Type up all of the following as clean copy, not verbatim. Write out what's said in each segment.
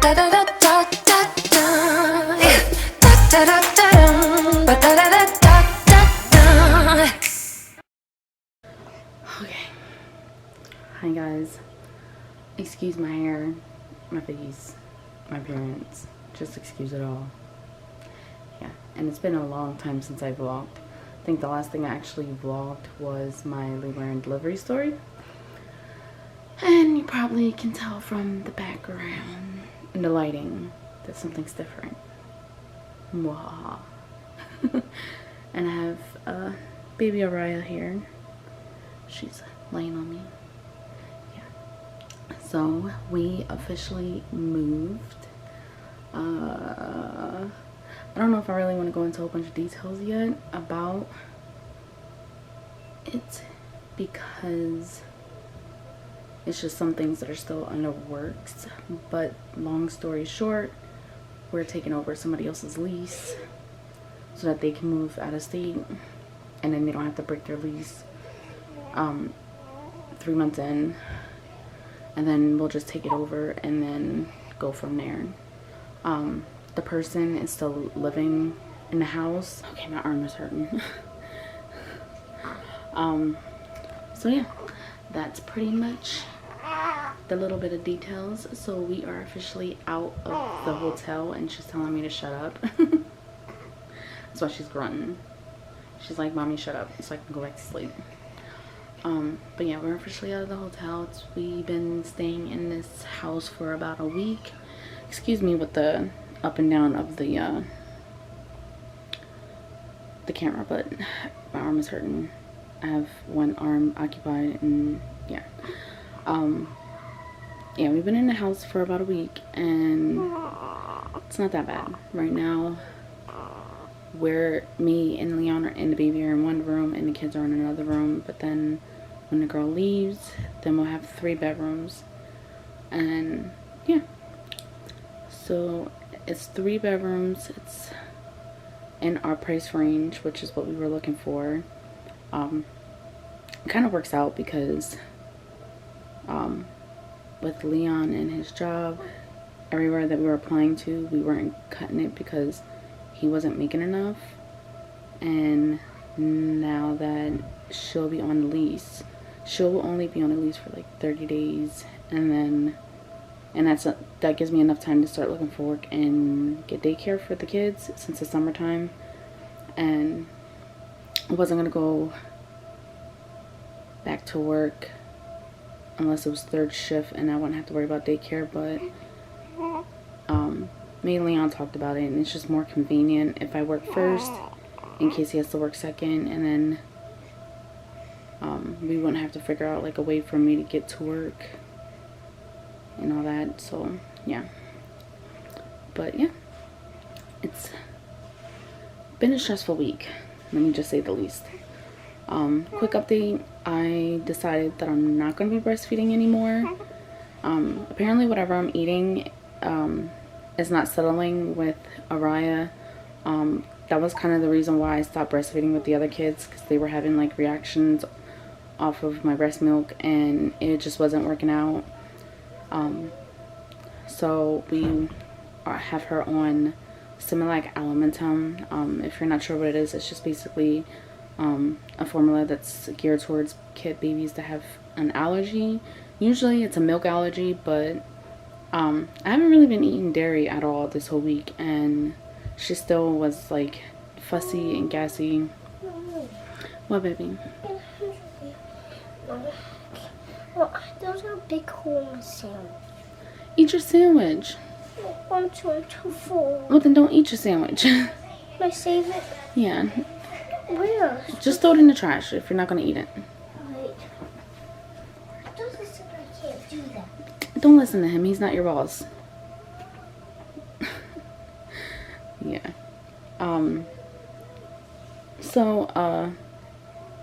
Okay. Hi guys. Excuse my hair, my face, my appearance. Just excuse it all. Yeah, and it's been a long time since I vlogged. I think the last thing I actually vlogged was my labor and delivery story. And you probably can tell from the background and the lighting that something's different. Mwahaha. And I have baby Araya here. She's laying on me. Yeah. So we officially moved. I don't know if I really want to go into a whole bunch of details yet about it, because it's just some things that are still in the works. But long story short, we're taking over somebody else's lease so that they can move out of state, and then they don't have to break their lease 3 months in, and then we'll just take it over and then go from there. The person is still living in the house. Okay, my arm is hurting. So yeah, that's pretty much the little bit of details. So we are officially out of the hotel, and she's telling me to shut up. That's why she's grunting. She's like, "Mommy, shut up," so I can go back to sleep. But yeah, we're officially out of the hotel. We've been staying in this house for about a week. Excuse me with the up and down of the camera, but my arm is hurting. I have one arm occupied, and yeah. Yeah, we've been in the house for about a week, and it's not that bad. Right now, me and Leon and the baby are in one room, and the kids are in another room. But then when the girl leaves, then we'll have 3 bedrooms. And yeah, so it's 3 bedrooms. It's in our price range, which is what we were looking for. It kind of works out because with Leon and his job, everywhere that we were applying to, we weren't cutting it because he wasn't making enough. And now that she'll be on the lease, she'll only be on the lease for like 30 days, and that gives me enough time to start looking for work and get daycare for the kids, since it's summertime. And I wasn't gonna go back to work unless it was 3rd shift and I wouldn't have to worry about daycare. But me and Leon talked about it, and it's just more convenient if I work first in case he has to work second, and then we wouldn't have to figure out like a way for me to get to work and all that. So yeah, but yeah, it's been a stressful week, let me just say the least. Quick update, I decided that I'm not going to be breastfeeding anymore. Apparently whatever I'm eating is not settling with Araya. That was kind of the reason why I stopped breastfeeding with the other kids, because they were having like reactions off of my breast milk, and it just wasn't working out. So we have her on Similac Alimentum. If you're not sure what it is, it's just basically a formula that's geared towards babies that have an allergy. Usually it's a milk allergy, but I haven't really been eating dairy at all this whole week, and she still was like fussy and gassy. What, baby? Well, there's a big hole in the sandwich. Eat your sandwich. I'm too full. Well, then don't eat your sandwich. Can I save it? Yeah. Where? Just throw it in the trash if you're not going to eat it. Wait. Don't listen, I can't do that. Don't listen to him. He's not your boss. Yeah. So, I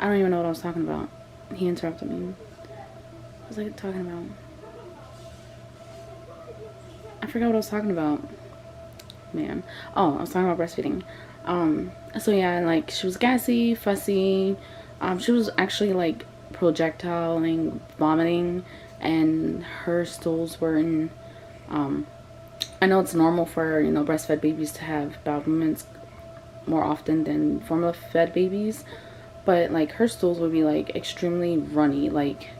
don't even know what I was talking about. He interrupted me. What was I talking about? I forgot what I was talking about. Man. Oh, I was talking about breastfeeding. So yeah, like, she was gassy, fussy. She was actually like projectiling, vomiting, and her stools were in I know it's normal for, you know, breastfed babies to have bowel movements more often than formula fed babies, but like her stools would be like extremely runny, like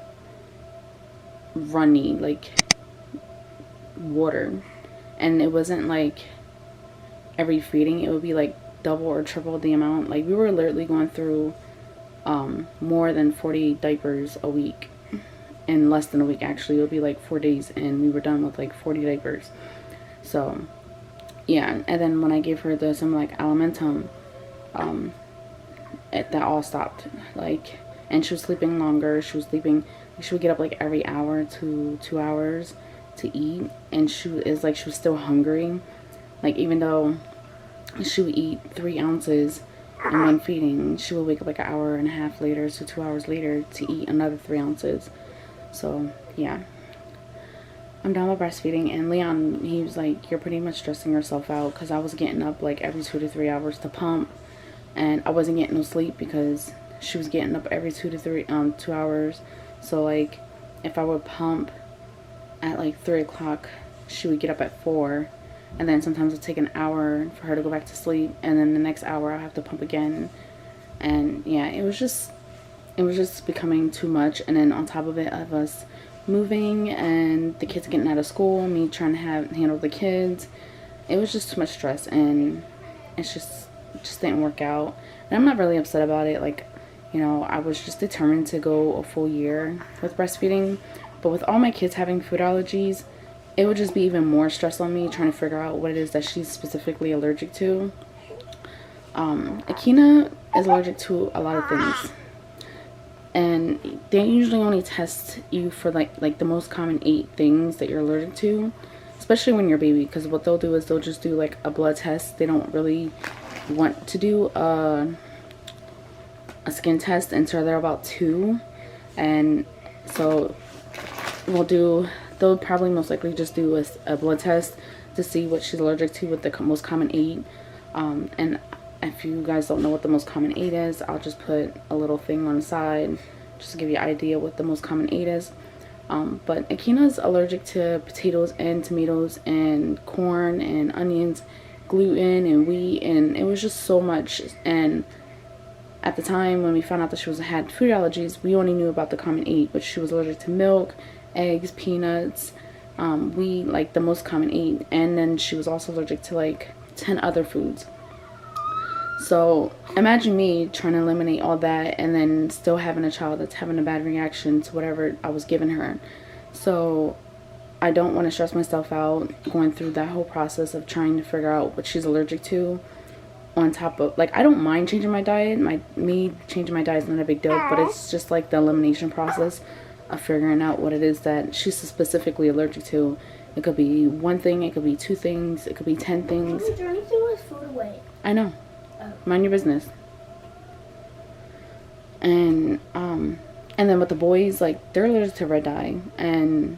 water. And it wasn't like every feeding, it would be like double or triple the amount. Like we were literally going through more than 40 diapers a week. In less than a week, actually. It would be like 4 days and we were done with like 40 diapers. So yeah, and then when I gave her the some like Alimentum, that all stopped. Like, and she was sleeping longer. She would get up like every hour to 2 hours to eat, and she was still hungry. Like, even though she would eat 3 ounces in one feeding, she would wake up like an hour and a half later to 2 hours later to eat another 3 ounces. So yeah, I'm done with breastfeeding. And Leon, he was like, you're pretty much stressing yourself out, because I was getting up like every 2 to 3 hours to pump, and I wasn't getting no sleep because she was getting up every 2 hours. So like, if I would pump at like 3 o'clock, she would get up at 4, and then sometimes it would take an hour for her to go back to sleep, and then the next hour I'll have to pump again. And yeah, it was just becoming too much. And then on top of it, of us moving and the kids getting out of school, me trying to handle the kids, it was just too much stress, and it just didn't work out. And I'm not really upset about it. Like, you know, I was just determined to go a full year with breastfeeding, but with all my kids having food allergies, it would just be even more stress on me trying to figure out what it is that she's specifically allergic to. Akina is allergic to a lot of things, and they usually only test you for like the most common 8 things that you're allergic to, especially when you're a baby, because what they'll do is they'll just do like a blood test. They don't really want to do a skin test until they're about 2, and so they'll probably most likely just do a blood test to see what she's allergic to with the most common 8. And if you guys don't know what the most common 8 is, I'll just put a little thing on the side just to give you an idea what the most common 8 is. But Akina's allergic to potatoes and tomatoes and corn and onions, gluten and wheat, and it was just so much. And at the time when we found out that she had food allergies, we only knew about the common 8, which she was allergic to milk, eggs, peanuts, wheat, like the most common 8, and then she was also allergic to like 10 other foods. So imagine me trying to eliminate all that and then still having a child that's having a bad reaction to whatever I was giving her. So I don't want to stress myself out going through that whole process of trying to figure out what she's allergic to, on top of, like, I don't mind changing my diet. Me changing my diet is not a big deal, but it's just like the elimination process of figuring out what it is that she's specifically allergic to. It could be one thing, it could be 2 things, it could be 10 things. Is there anything with food away? I know. Oh. Mind your business. And then with the boys, like, they're allergic to red dye, and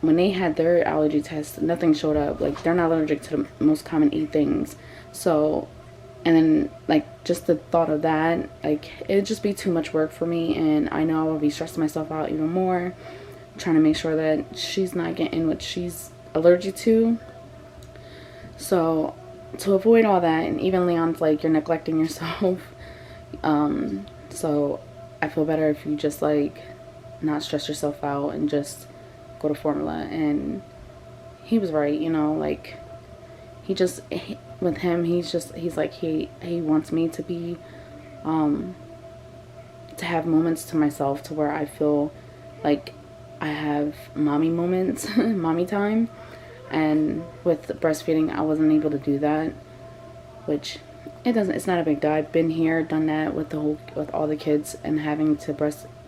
when they had their allergy test, nothing showed up. Like, they're not allergic to the most common 8 things. So, and then, like, just the thought of that, like, it'd just be too much work for me, and I know I will be stressing myself out even more, trying to make sure that she's not getting what she's allergic to. So, to avoid all that, and even Leon's like, you're neglecting yourself, so I feel better if you just, like, not stress yourself out and just go to formula. And he was right, you know, like, with him, he's like, he wants me to be, to have moments to myself to where I feel like I have mommy moments, mommy time. And with breastfeeding, I wasn't able to do that, which it's not a big deal. I've been here, done that with all the kids, and having to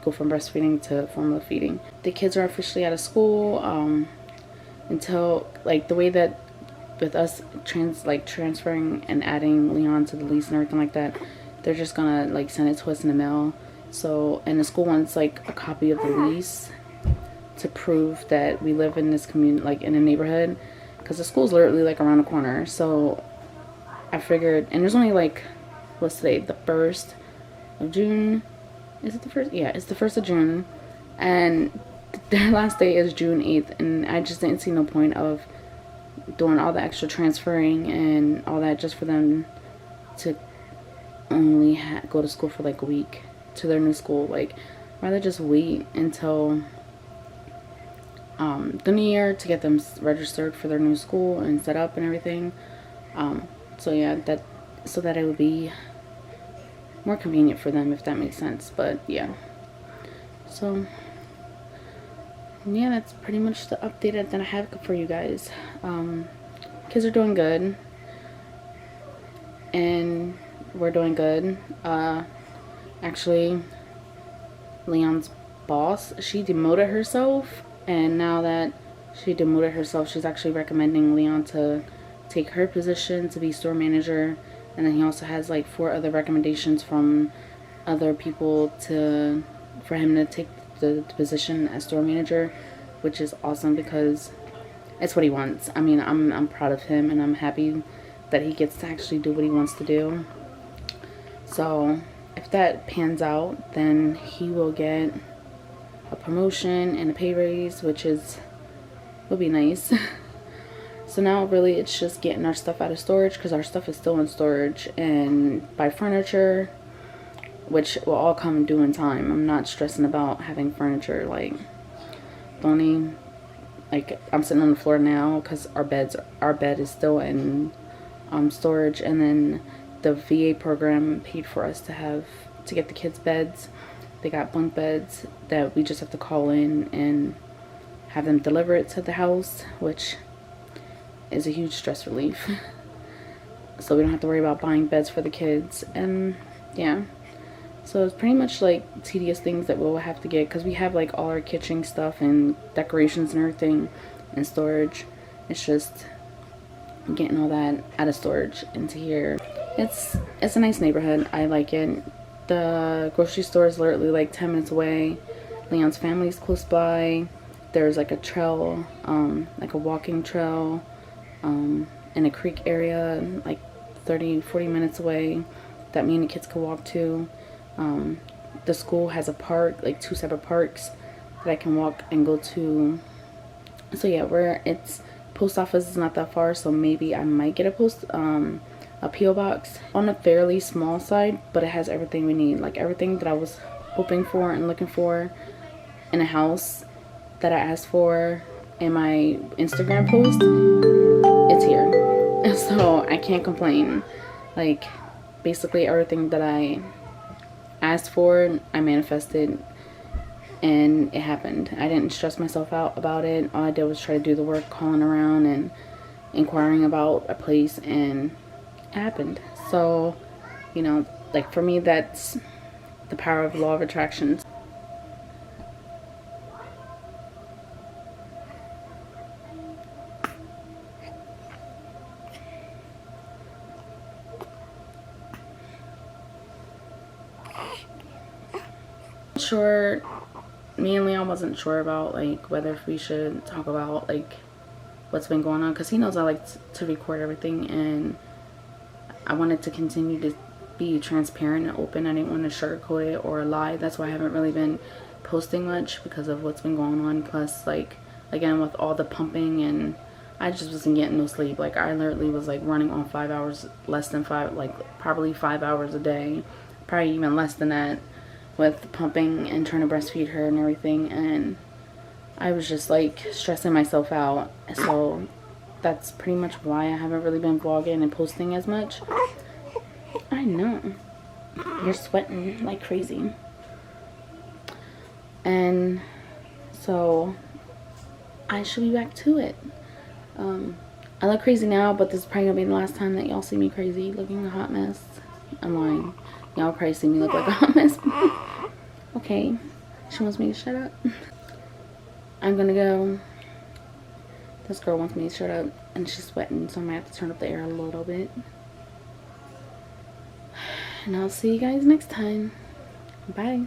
go from breastfeeding to formula feeding. The kids are officially out of school, until, like, the way that with us transferring and adding Leon to the lease and everything like that, they're just gonna, like, send it to us in the mail. So, and the school wants, like, a copy of the lease to prove that we live in this community, like, in a neighborhood, because the school's literally, like, around the corner. So I figured, and there's only, like, what's today, the 1st of June? Is it the 1st? Yeah, it's the 1st of June, and their last day is June 8th, and I just didn't see no point of doing all the extra transferring and all that just for them to only go to school for like a week to their new school. Like, rather just wait until the new year to get them registered for their new school and set up and everything. So yeah, so that it would be more convenient for them, if that makes sense. But yeah, so yeah, that's pretty much the update that I have for you guys. Kids are doing good, and we're doing good. Actually, Leon's boss, she demoted herself, and now that she demoted herself, she's actually recommending Leon to take her position to be store manager. And then he also has like 4 other recommendations from other people for him to take the position as store manager, which is awesome because it's what he wants. I mean, I'm proud of him, and I'm happy that he gets to actually do what he wants to do. So if that pans out, then he will get a promotion and a pay raise, which will be nice. So now really it's just getting our stuff out of storage, because our stuff is still in storage, and buy furniture, which will all come due in time. I'm not stressing about having furniture. Like, I'm sitting on the floor now because our bed is still in storage, and then the VA program paid for us to get the kids beds. They got bunk beds that we just have to call in and have them deliver it to the house, which is a huge stress relief. So we don't have to worry about buying beds for the kids. And yeah, so it's pretty much like tedious things that we'll have to get, because we have like all our kitchen stuff and decorations and everything in storage. It's just getting all that out of storage into here. It's a nice neighborhood. I like it. The grocery store is literally like 10 minutes away. Leon's family's close by. There's like a trail, like a walking trail, in a creek area, like 30-40 minutes away, that me and the kids could walk to. The school has a park, like 2 separate parks that I can walk and go to. So yeah, post office is not that far, so maybe I might get a P.O. box on a fairly small side, but it has everything we need, like everything that I was hoping for and looking for in a house that I asked for in my Instagram post. It's here. So I can't complain. Like, basically everything that I asked for, I manifested, and it happened. I didn't stress myself out about it. All I did was try to do the work, calling around and inquiring about a place, and it happened. So, you know, like, for me, that's the power of law of attraction. Sure, me and Leon wasn't sure about like whether we should talk about like what's been going on, because he knows I like to record everything, and I wanted to continue to be transparent and open. I didn't want to sugarcoat it or lie. That's why I haven't really been posting much, because of what's been going on. Plus, like, again, with all the pumping, and I just wasn't getting no sleep. Like, I literally was like running on 5 hours, less than 5, like probably 5 hours a day, probably even less than that, with pumping and trying to breastfeed her and everything. And I was just like stressing myself out. So that's pretty much why I haven't really been vlogging and posting as much. I know, you're sweating like crazy. And so I should be back to it. I look crazy now, but this is probably gonna be the last time that y'all see me crazy looking a hot mess. I'm lying. Y'all probably see me look like a hot mess. Okay, she wants me to shut up. I'm gonna go. This girl wants me to shut up, and she's sweating, so I might have to turn up the air a little bit. And I'll see you guys next time. Bye.